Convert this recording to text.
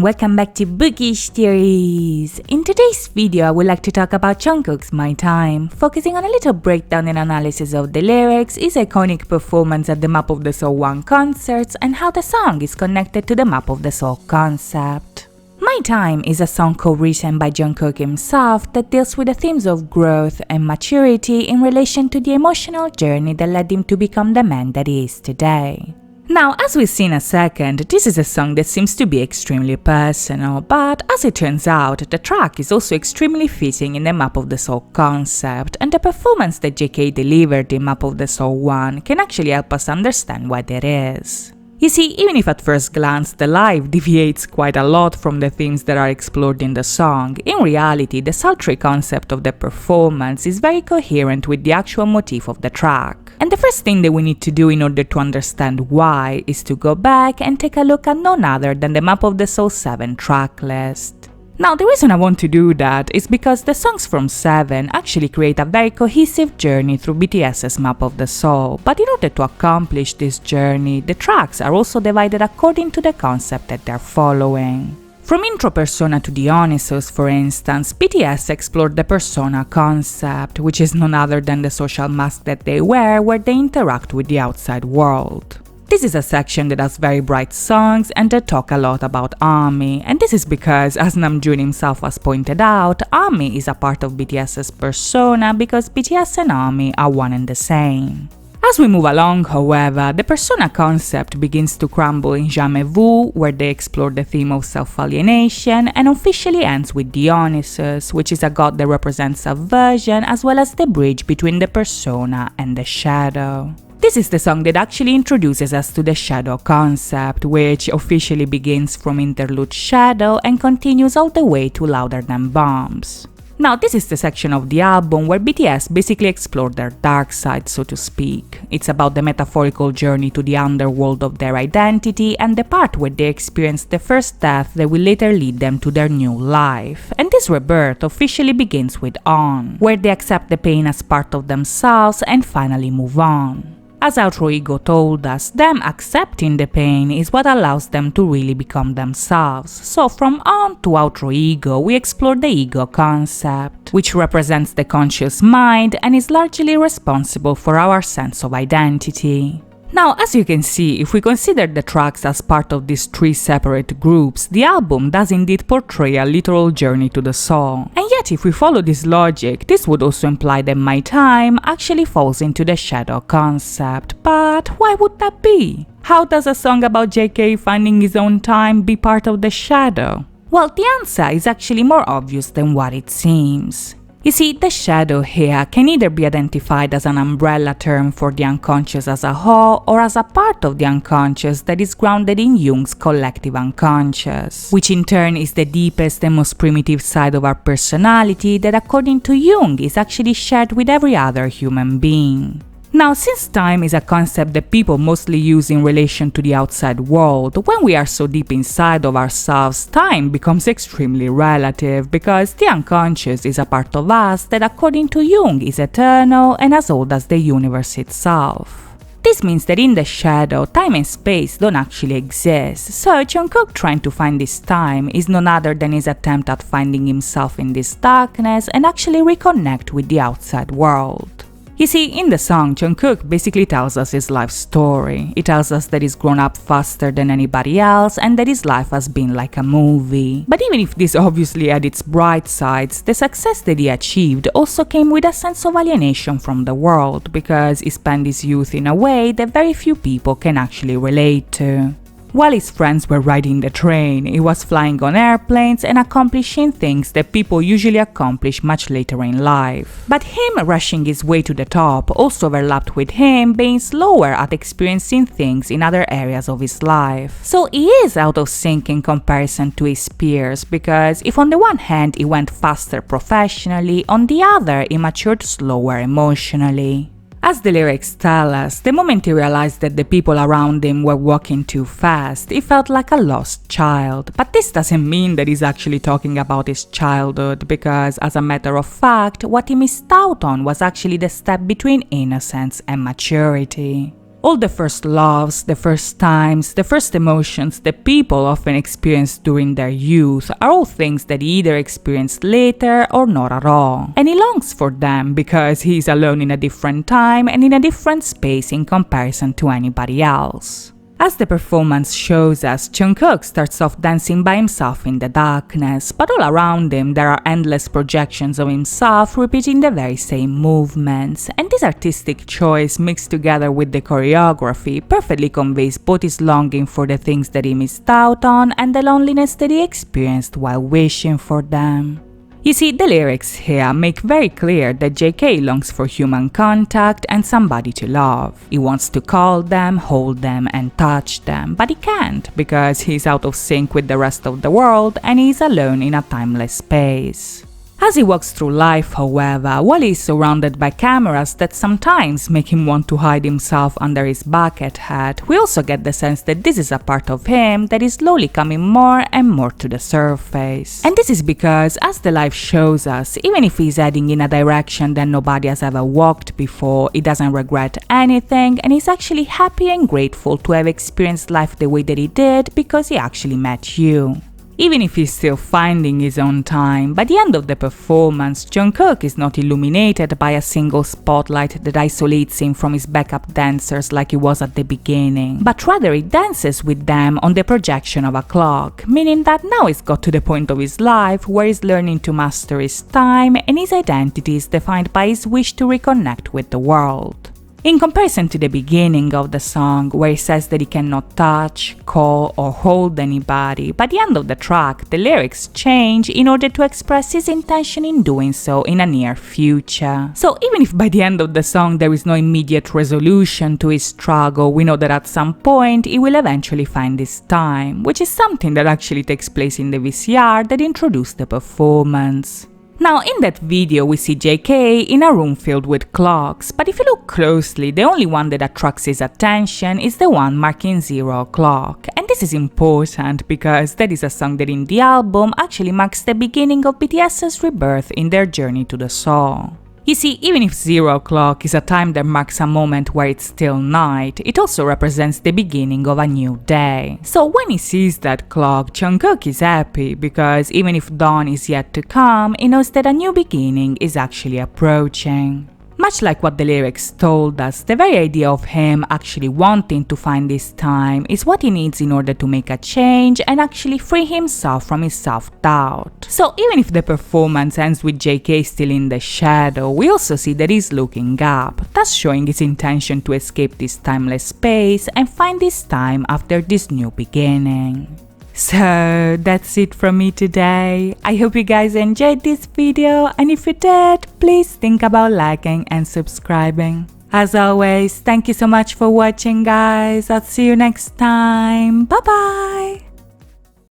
welcome back to Bookish Theories. In today's video, I would like to talk about JUNGKOOK's My Time, focusing on a little breakdown and analysis of the lyrics, his iconic performance at the Map of the Soul 1 concerts, and how the song is connected to the Map of the Soul concept. My Time is a song co-written by JUNGKOOK himself that deals with the themes of growth and maturity in relation to the emotional journey that led him to become the man that he is today. Now, as we'll see in a second, this is a song that seems to be extremely personal, but as it turns out, the track is also extremely fitting in the Map of the Soul concept, and the performance that JK delivered in Map of the Soul 1 can actually help us understand why that is. You see, even if at first glance the live deviates quite a lot from the themes that are explored in the song, in reality the sultry concept of the performance is very coherent with the actual motif of the track. And the first thing that we need to do in order to understand why is to go back and take a look at none other than the Map of the Soul 7 track list. Now, the reason I want to do that is because the songs from 7 actually create a very cohesive journey through BTS's Map of the Soul, but in order to accomplish this journey, the tracks are also divided according to the concept that they're following. From Intro Persona to Dionysus, for instance, BTS explored the persona concept, which is none other than the social mask that they wear where they interact with the outside world. This is a section that has very bright songs and that talk a lot about ARMY, and this is because, as Namjoon himself has pointed out, ARMY is a part of BTS's persona because BTS and ARMY are one and the same. As we move along, however, the persona concept begins to crumble in Jamais Vu, where they explore the theme of self-alienation, and officially ends with Dionysus, which is a god that represents aversion as well as the bridge between the persona and the shadow. This is the song that actually introduces us to the shadow concept, which officially begins from interlude Shadow and continues all the way to Louder Than Bombs. Now, this is the section of the album where BTS basically explore their dark side, so to speak. It's about the metaphorical journey to the underworld of their identity and the part where they experience the first death that will later lead them to their new life. And this rebirth officially begins with On, where they accept the pain as part of themselves and finally move on. As Outro Ego told us, them accepting the pain is what allows them to really become themselves. So from On to Outro Ego, we explore the ego concept, which represents the conscious mind and is largely responsible for our sense of identity. Now, as you can see, if we consider the tracks as part of these three separate groups, the album does indeed portray a literal journey to the soul. And yet, if we follow this logic, this would also imply that My Time actually falls into the shadow concept. But why would that be? How does a song about JK finding his own time be part of the shadow? Well, the answer is actually more obvious than what it seems. You see, the shadow here can either be identified as an umbrella term for the unconscious as a whole or as a part of the unconscious that is grounded in Jung's collective unconscious, which in turn is the deepest and most primitive side of our personality that, according to Jung, is actually shared with every other human being. Now, since time is a concept that people mostly use in relation to the outside world, when we are so deep inside of ourselves, time becomes extremely relative because the unconscious is a part of us that, according to Jung, is eternal and as old as the universe itself. This means that in the shadow, time and space don't actually exist, so JUNGKOOK trying to find this time is none other than his attempt at finding himself in this darkness and actually reconnect with the outside world. You see, in the song, JUNGKOOK basically tells us his life story. He tells us that he's grown up faster than anybody else and that his life has been like a movie. But even if this obviously had its bright sides, the success that he achieved also came with a sense of alienation from the world because he spent his youth in a way that very few people can actually relate to. While his friends were riding the train, he was flying on airplanes and accomplishing things that people usually accomplish much later in life. But him rushing his way to the top also overlapped with him being slower at experiencing things in other areas of his life. So he is out of sync in comparison to his peers because if on the one hand he went faster professionally, on the other he matured slower emotionally. As the lyrics tell us, the moment he realized that the people around him were walking too fast, he felt like a lost child. But this doesn't mean that he's actually talking about his childhood, because as a matter of fact, what he missed out on was actually the step between innocence and maturity. All the first loves, the first times, the first emotions that people often experience during their youth are all things that he either experienced later or not at all. And he longs for them because he is alone in a different time and in a different space in comparison to anybody else. As the performance shows us, JUNGKOOK starts off dancing by himself in the darkness, but all around him there are endless projections of himself repeating the very same movements, and this artistic choice mixed together with the choreography perfectly conveys both his longing for the things that he missed out on and the loneliness that he experienced while wishing for them. You see, the lyrics here make very clear that JK longs for human contact and somebody to love. He wants to call them, hold them, and touch them, but he can't because he's out of sync with the rest of the world and he's alone in a timeless space. As he walks through life, however, while he is surrounded by cameras that sometimes make him want to hide himself under his bucket hat, we also get the sense that this is a part of him that is slowly coming more and more to the surface. And this is because, as the life shows us, even if he's heading in a direction that nobody has ever walked before, he doesn't regret anything and he's actually happy and grateful to have experienced life the way that he did because he actually met you. Even if he's still finding his own time, by the end of the performance, JUNGKOOK is not illuminated by a single spotlight that isolates him from his backup dancers like he was at the beginning, but rather he dances with them on the projection of a clock, meaning that now he's got to the point of his life where he's learning to master his time and his identity is defined by his wish to reconnect with the world. In comparison to the beginning of the song, where he says that he cannot touch, call, or hold anybody, by the end of the track, the lyrics change in order to express his intention in doing so in a near future. So even if by the end of the song there is no immediate resolution to his struggle, we know that at some point he will eventually find his time, which is something that actually takes place in the VCR that introduced the performance. Now, in that video we see JK in a room filled with clocks, but if you look closely, the only one that attracts his attention is the one marking 0 o'clock. And this is important because that is a song that in the album actually marks the beginning of BTS's rebirth in their journey to the soul. You see, even if 0 o'clock is a time that marks a moment where it's still night, it also represents the beginning of a new day. So when he sees that clock, JUNGKOOK is happy because even if dawn is yet to come, he knows that a new beginning is actually approaching. Much like what the lyrics told us, the very idea of him actually wanting to find this time is what he needs in order to make a change and actually free himself from his self-doubt. So even if the performance ends with JK still in the shadow, we also see that he's looking up, thus showing his intention to escape this timeless space and find his time after this new beginning. So that's it from me today. I hope you guys enjoyed this video, and if you did, please think about liking and subscribing. As always, thank you so much for watching, guys. I'll see you next time. Bye bye.